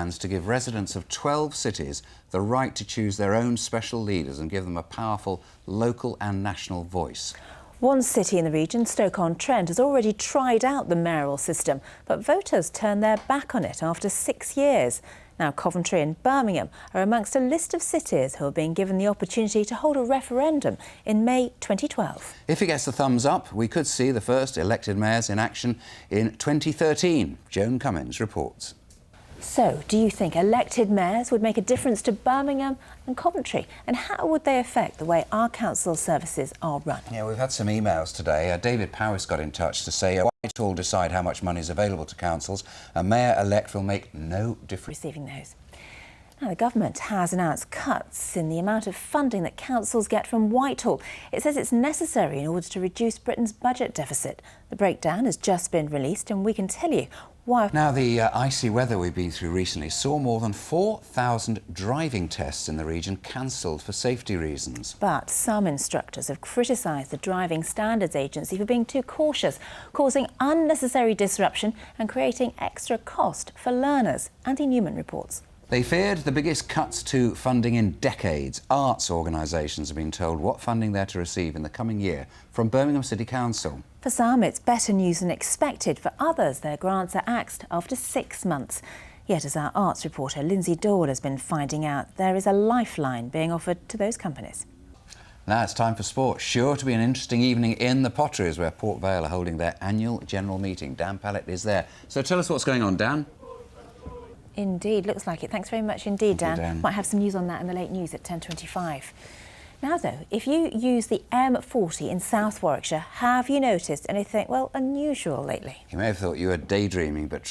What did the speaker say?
plans to give residents of 12 cities the right to choose their own special leaders and give them a powerful local and national voice. One city in the region, Stoke-on-Trent, has already tried out the mayoral system, but voters turned their back on it after 6 years. Now, Coventry and Birmingham are amongst a list of cities who are being given the opportunity to hold a referendum in May 2012. If it gets the thumbs up, we could see the first elected mayors in action in 2013. Joan Cummins reports. So, do you think elected mayors would make a difference to Birmingham and Coventry? And how would they affect the way our council services are run? Yeah, we've had some emails today. David Powis got in touch to say Whitehall decide how much money is available to councils. A mayor-elect will make no difference. Receiving those. Now, the government has announced cuts in the amount of funding that councils get from Whitehall. It says it's necessary in order to reduce Britain's budget deficit. The breakdown has just been released and we can tell you why. Now, the icy weather we've been through recently saw more than 4,000 driving tests in the region cancelled for safety reasons. But some instructors have criticised the Driving Standards Agency for being too cautious, causing unnecessary disruption and creating extra cost for learners. Andy Newman reports. They feared the biggest cuts to funding in decades. Arts organisations have been told what funding they're to receive in the coming year from Birmingham City Council. For some, it's better news than expected. For others, their grants are axed after 6 months. Yet, as our arts reporter Lindsay Dord has been finding out, there is a lifeline being offered to those companies. Now it's time for sport. Sure to be an interesting evening in the Potteries, where Port Vale are holding their annual general meeting. Dan Pallett is there. So tell us what's going on, Dan. Indeed, looks like it. Thanks very much indeed, Dan. Thank you, Dan. Might have some news on that in the late news at 10:25. Now, though, if you use the M40 in South Warwickshire, have you noticed anything, well, unusual lately? You may have thought you were daydreaming, but